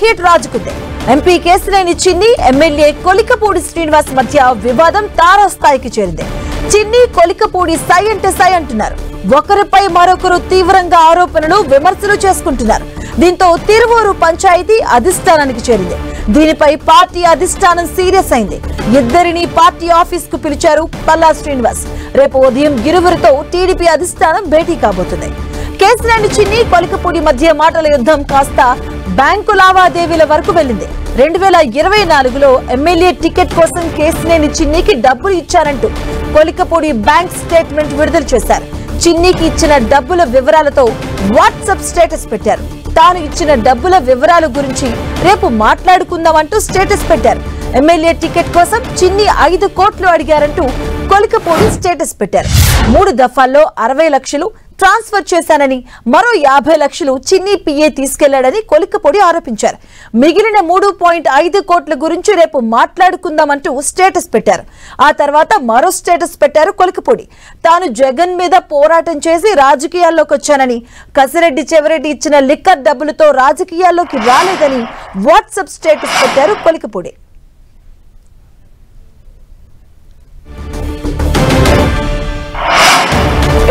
Heat రాజుకుంది. MP Kesineni చిన్ని, MLA Kolikapudi Srinivas మధ్య వివాదం తారాస్థాయికి చేరింది. చిన్ని, కొలికపూడి సై అంటే సై అంటున్నారు. ఒకరిపై మరొకరు తీవ్రంగా ఆరోపణలు, విమర్శలు చేసుకుంటున్నారు. దీంతో తిరువూరు పంచాయతీ అధిష్టానానికి చేరింది. దీనిపై పార్టీ అధిష్టానం సీరియస్ అయింది. ఇద్దరిని పార్టీ ఆఫీస్ కు పిలిచారు పల్లా శ్రీనివాస్. రేపు ఉదయం ఇరువురితో టీడీపీ అధిష్టానం భేటీ కాబోతుంది. కేశినేని చిన్ని, కొలికపూడి మధ్య మాటల యుద్ధం కాస్త బ్యాంకు లావాదేవీల వరకు వెళ్లింది. 2024లో ఎమ్మెల్యే టికెట్ కోసం కేశినేని చిన్నికి డబ్బులు ఇచ్చారంటూ కొలికపూడి బ్యాంక్ స్టేట్మెంట్ విడుదల చేశారు. చిన్నికి ఇచ్చిన డబ్బుల వివరాలతో వాట్సాప్ స్టేటస్ పెట్టారు. తాను ఇచ్చిన డబ్బుల వివరాల గురించి రేపు మాట్లాడుకుందామంటూ స్టేటస్ పెట్టారు. ఎమ్మెల్యే టికెట్ కోసం చిన్ని 5 కోట్లు అడిగారంటూ కొలికపూడి స్టేటస్ పెట్టారు. 3 దఫాల్లో 60 లక్షలు ట్రాన్స్ఫర్ చేశానని, మరో 50 లక్షలు చిన్ని పిఏ తీసుకెళ్లాడని కొలికపూడి ఆరోపించారు. మిగిలిన 3.5 కోట్ల గురించి రేపు మాట్లాడుకుందామంటూ స్టేటస్ పెట్టారు. ఆ తర్వాత మరో స్టేటస్ పెట్టారు కొలికపూడి. తాను జగన్ మీద పోరాటం చేసి రాజకీయాల్లోకి వచ్చానని, కసిరెడ్డి చెవిరెడ్డి ఇచ్చిన లిక్కర్ డబ్బులతో రాజకీయాల్లోకి రాలేదని వాట్సాప్ స్టేటస్ పెట్టారు కొలికపూడి.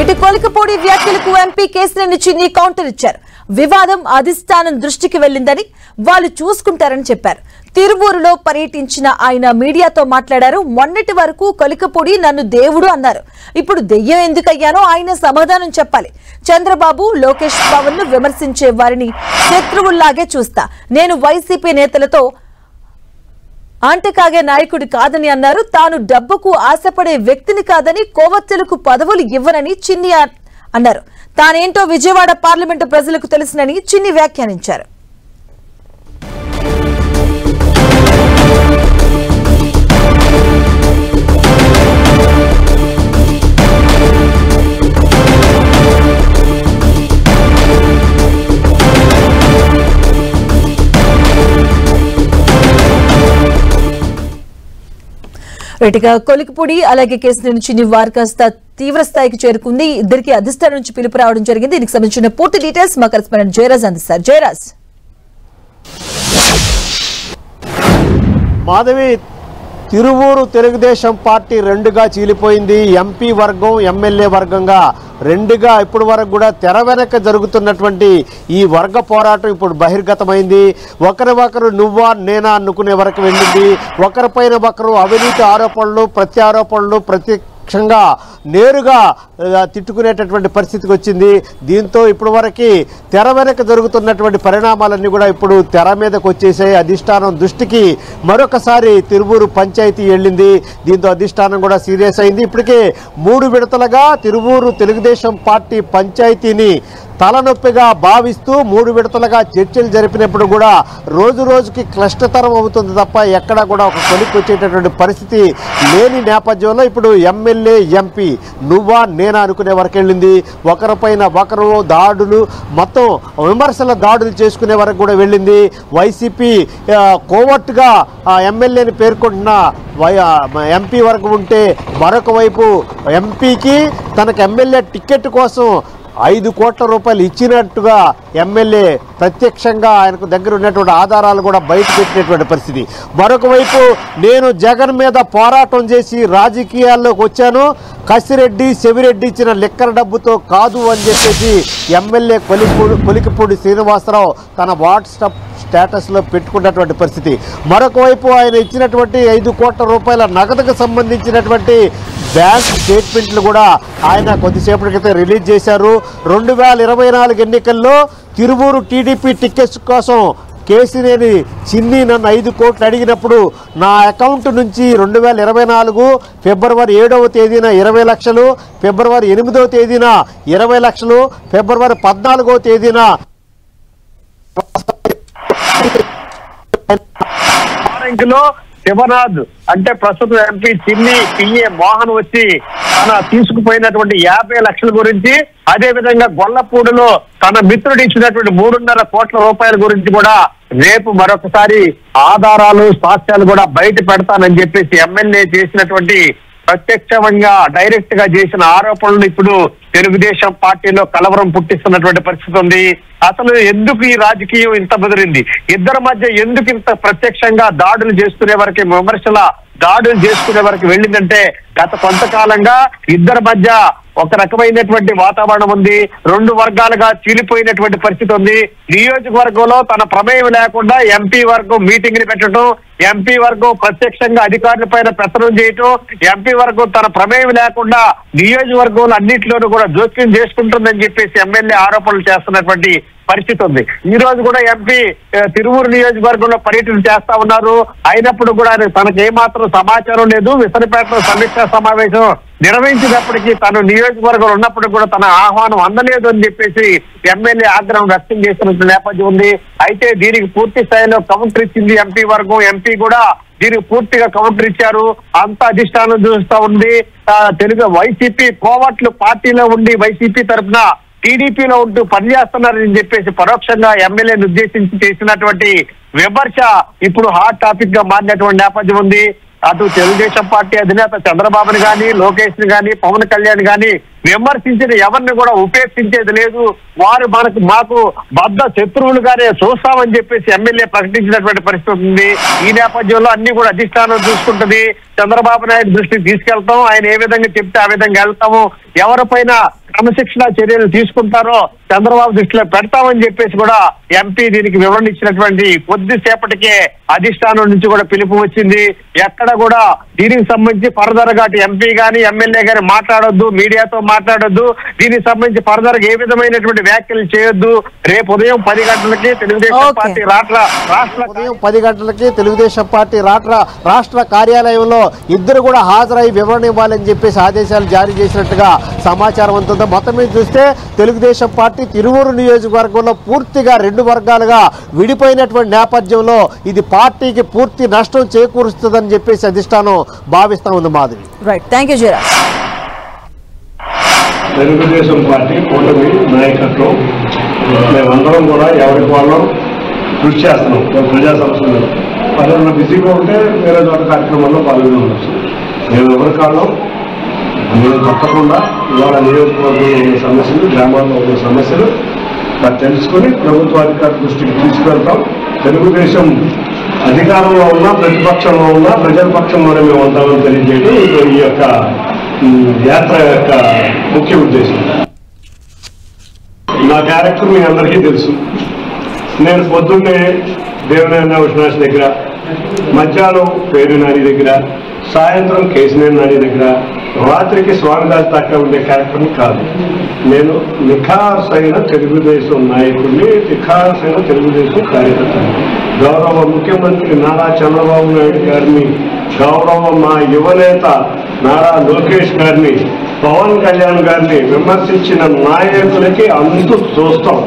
ఇటు కొలికపూడి వ్యాఖ్యలకు ఎంపీ కేశినేని చిన్ని కౌంటర్ ఇచ్చారు. వివాదం అధిష్టానం దృష్టికి వెళ్లిందని, వాళ్ళు చూసుకుంటారని చెప్పారు. తిరువూరులో పర్యటించిన ఆయన మీడియాతో మాట్లాడారు. మొన్నటి వరకు కొలికపూడి నన్ను దేవుడు అన్నారు. ఇప్పుడు దెయ్యం ఎందుకయ్యానో ఆయన సమాధానం చెప్పాలి. చంద్రబాబు, లోకేష్, పవన్ ను విమర్శించే వారిని శత్రువుల్లాగే చూస్తా. నేను వైసీపీ నేతలతో ఆంటకాగే నాయకుడి కాదని అన్నారు. తాను డబ్బుకు ఆశపడే వ్యక్తిని కాదని, కోవత్తులకు పదవులు ఇవ్వనని చిన్ని అన్నారు. తానేంటో విజయవాడ పార్లమెంటు ప్రజలకు తెలుసునని చిన్ని వ్యాఖ్యానించారు. కొలికపూడి అలాగే కేశినేని చిన్ని వారు కాస్త తీవ్ర స్థాయికి చేరుకుంది. ఇద్దరికి అధిష్టానం నుంచి పిలుపు రావడం జరిగింది. దీనికి సంబంధించిన పూర్తి డీటెయిల్స్ మా కరెస్పాండెంట్ జయరాజ్ అందిస్తారు. జయరాజ్. మాధవి, తిరువూరు తెలుగుదేశం పార్టీ రెండుగా చీలిపోయింది. ఎంపీ వర్గం, ఎమ్మెల్యే వర్గంగా రెండుగా ఇప్పటి వరకు కూడా తెర వెనక జరుగుతున్నటువంటి ఈ వర్గ పోరాటం ఇప్పుడు బహిర్గతమైంది. ఒకరు నువ్వా నేనా అనుకునే వరకు వెళ్ళింది. ఒకరిపైన ఒకరు అవినీతి ఆరోపణలు, ప్రత్యారోపణలు, ప్రత్యక్షంగా నేరుగా తిట్టుకునేటటువంటి పరిస్థితికి వచ్చింది. దీంతో ఇప్పటి వరకు తెర వెనక జరుగుతున్నటువంటి పరిణామాలన్నీ కూడా ఇప్పుడు తెర మీదకి వచ్చేసాయి. అధిష్టానం దృష్టికి మరొకసారి తిరువూరు పంచాయతీ వెళ్ళింది. దీంతో అధిష్టానం కూడా సీరియస్ అయింది. ఇప్పటికే 3 విడతలుగా తిరువూరు తెలుగుదేశం పార్టీ పంచాయతీని తలనొప్పిగా భావిస్తూ 3 విడతలుగా చర్చలు జరిపినప్పుడు కూడా రోజు రోజుకి క్లిష్టతరం అవుతుంది తప్ప ఎక్కడా కూడా ఒక కొలిక్కి వచ్చేటటువంటి పరిస్థితి లేని నేపథ్యంలో ఇప్పుడు ఎమ్మెల్యే, ఎంపీ నువ్వా నేనా అనుకునే వరకు వెళ్ళింది. ఒకరిపైన ఒకరు దాడులు, మొత్తం విమర్శల దాడులు చేసుకునే వరకు కూడా వెళ్ళింది. వైసీపీ కోవర్ట్గా ఎమ్మెల్యేని పేర్కొంటున్న ఎంపీ వరకు ఉంటే, మరొక వైపు ఎంపీకి తనకు ఎమ్మెల్యే టికెట్ కోసం 5 కోట్ల రూపాయలు ఇచ్చినట్టుగా ఎమ్మెల్యే ప్రత్యక్షంగా ఆయనకు దగ్గర ఉన్నటువంటి ఆధారాలు కూడా బయట పెట్టినటువంటి పరిస్థితి. మరొక వైపు నేను జగన్ మీద పోరాటం చేసి రాజకీయాల్లోకి వచ్చాను, కసిరెడ్డి చెవిరెడ్డి ఇచ్చిన లిక్కర్ డబ్బుతో కాదు అని చెప్పేసి ఎమ్మెల్యే కొలికపూడి శ్రీనివాసరావు తన వాట్సాప్ స్టేటస్లో పెట్టుకున్నటువంటి పరిస్థితి. మరొక వైపు ఆయన ఇచ్చినటువంటి 5 కోట్ల రూపాయల నగదుకు సంబంధించినటువంటి బ్యాంక్ స్టేట్మెంట్లు కూడా ఆయన కొద్దిసేపటి క్రితం రిలీజ్ చేశారు. 2024 ఎన్నికల్లో తిరువూరు టీడీపీ టికెట్స్ కోసం కేశినేని చిన్ని నన్ను 5 కోట్లు అడిగినప్పుడు నా అకౌంట్ నుంచి 2024 ఫిబ్రవరి 7వ తేదీన 20 లక్షలు, ఫిబ్రవరి 8వ తేదీన 20 లక్షలు, ఫిబ్రవరి 14వ తేదీన శివనాథ్ అంటే ప్రస్తుతం ఎంపీ చిన్ని పిఏ మోహన్ వచ్చి తన తీసుకుపోయినటువంటి 50 లక్షల గురించి, అదే విధంగా గొల్లపూడిలో తన మిత్రుడు ఇచ్చినటువంటి 3.5 కోట్ల రూపాయల గురించి కూడా రేపు మరొకసారి ఆధారాలు, సాక్ష్యాలు కూడా బయట పెడతానని చెప్పేసి ఎమ్మెల్యే చేసినటువంటి ప్రత్యక్షంగా డైరెక్ట్ గా చేసిన ఆరోపణలు ఇప్పుడు తెలుగుదేశం పార్టీలో కలవరం పుట్టిస్తున్నటువంటి పరిస్థితి ఉంది. అసలు ఎందుకు ఈ రాజకీయం ఇంత బెదిరింది, ఇద్దరి మధ్య ఎందుకు ఇంత ప్రత్యక్షంగా దాడులు చేసుకునే వరకు విమర్శల దాడులు చేసుకునే వరకు వెళ్ళిందంటే గత కొంతకాలంగా ఇద్దరి మధ్య ఒక రకమైనటువంటి వాతావరణం ఉంది. రెండు వర్గాలుగా చీలిపోయినటువంటి పరిస్థితి ఉంది. నియోజకవర్గంలో తన ప్రమేయం లేకుండా ఎంపీ వర్గం మీటింగ్ ని పెట్టడం, ఎంపీ వర్గం ప్రత్యక్షంగా అధికారుల పైన పెత్తనం చేయటం, ఎంపీ వర్గం తన ప్రమేయం లేకుండా నియోజకవర్గంలో అన్నింటిలోనూ కూడా జోక్యం చేసుకుంటుందని చెప్పేసి ఎమ్మెల్యే ఆరోపణలు చేస్తున్నటువంటి పరిస్థితి ఉంది. ఈ రోజు కూడా ఎంపీ తిరువూరు నియోజకవర్గంలో పర్యటన చేస్తా ఉన్నారు. అయినప్పుడు కూడా తనకు ఏమాత్రం సమాచారం లేదు. విసనపేటలో సమీక్షా సమావేశం నిర్వహించినప్పటికీ తను నియోజకవర్గంలో ఉన్నప్పుడు కూడా తన ఆహ్వానం అందలేదు అని చెప్పేసి ఎమ్మెల్యే ఆగ్రహం వ్యక్తం చేస్తున్న నేపథ్యం ఉంది. అయితే దీనికి పూర్తి స్థాయిలో కౌంటర్ ఇచ్చింది ఎంపీ వర్గం. ఎంపీ కూడా దీనికి పూర్తిగా కౌంటర్ ఇచ్చారు. అంత అధిష్టానం చూస్తా ఉంది. తెలుగు వైసీపీ కోవట్లు పార్టీలో ఉండి వైసీపీ తరఫున టీడీపీలో ఉంటూ పనిచేస్తున్నారని చెప్పేసి పరోక్షంగా ఎమ్మెల్యేని ఉద్దేశించి చేసినటువంటి విమర్శ ఇప్పుడు హాట్ టాపిక్ గా మారినటువంటి నేపథ్యం ఉంది. అటు తెలుగుదేశం పార్టీ అధినేత చంద్రబాబుని గాని, లోకేష్ ని గాని, పవన్ కళ్యాణ్ గాని విమర్శించిన ఎవరిని కూడా ఉపేక్షించేది లేదు. వారు మాకు బద్ద శత్రువులుగానే చూస్తామని చెప్పేసి ఎమ్మెల్యే ప్రకటించినటువంటి పరిస్థితి ఉంది. ఈ నేపథ్యంలో అన్ని కూడా అధిష్టానం చూసుకుంటుంది. చంద్రబాబు నాయుడు దృష్టికి తీసుకెళ్తాం, ఆయన ఏ విధంగా చెప్తే ఆ విధంగా వెళ్తాము, ఎవరిపైన క్రమశిక్షణ చర్యలు తీసుకుంటారో చంద్రబాబు దృష్టిలో పెడతామని చెప్పేసి కూడా ఎంపీ దీనికి వివరణ ఇచ్చినటువంటి కొద్దిసేపటికే అధిష్టానం నుంచి కూడా పిలుపు వచ్చింది. ఎక్కడ కూడా దీనికి సంబంధించి ఫర్దర్ గా ఎంపీ గాని ఎమ్మెల్యే గాని మాట్లాడొద్దు, మీడియాతో మాట్లాడొద్దు, దీనికి సంబంధించి ఫర్దర్ గా ఏ విధమైనటువంటి వ్యాఖ్యలు చేయొద్దు. రేపు ఉదయం 10 గంటలకి తెలుగుదేశం పార్టీ ఉదయం 10 గంటలకి తెలుగుదేశం పార్టీ రాష్ట్ర కార్యాలయంలో ఇద్దరు కూడా హాజరై వివరణ ఇవ్వాలని చెప్పేసి ఆదేశాలు జారీ చేసినట్టుగా సమాచారం అందుతుంది. మొత్తం మీద చూస్తే తెలుగుదేశం పార్టీ తిరువూరు నియోజకవర్గంలో పూర్తిగా 2 వర్గాలుగా విడిపోయినటువంటి నేపథ్యంలో ఇది పార్టీకి పూర్తి నష్టం చేకూరుస్తుందని చెప్పేసి అధిష్టానం భావిస్తా ఉంది. Madhavi, right, thank you Jayaraj. Telugu Desam party కూటమి నాయకత్వం మేమందరం కూడా ఎవరికి వాళ్ళం కృషి చేస్తున్నాం. ప్రజా సమస్యలు పనులను బిజీగా ఉంటే వేరే చోట కార్యక్రమాల్లో పాల్గొని ఉండొచ్చు. మేము ఎవరి కాలం మేము తప్పకుండా ఇవాళ నియోజకవర్గంలో ఉన్న సమస్యలు, గ్రామాల్లో ఉన్న సమస్యలు తెలుసుకొని ప్రభుత్వ అధికారుల దృష్టికి తీసుకెళ్తాం. తెలుగుదేశం అధికారంలో ఉన్నా ప్రతిపక్షంలో ఉన్నా ప్రజల పక్షంలోనే మేము ఉంటామని తెలియజేయడం ఈ యొక్క యాత్ర యొక్క ముఖ్య ఉద్దేశం. నా క్యారెక్టర్ మీ అందరికీ తెలుసు. నేను పొద్దున్నే దేవనారాయణ విశ్వనాథ్ దగ్గర, మధ్యాహ్నం పేరు నాని దగ్గర, సాయంత్రం కేశినేని నాని దగ్గర, రాత్రికి స్వామిదాస్ దాకా ఉండే క్యారెక్టర్ని కాదు. నేను నిఖార్సైన తెలుగుదేశం నాయకుడిని, నిఖార్సైన తెలుగుదేశం కార్యకర్తని. గౌరవ ముఖ్యమంత్రి నారా చంద్రబాబు నాయుడు గారిని, గౌరవ మా యువనేత నారా లోకేష్ గారిని, పవన్ కళ్యాణ్ గారిని విమర్శించిన నాయకులకి అంతు చూస్తాం.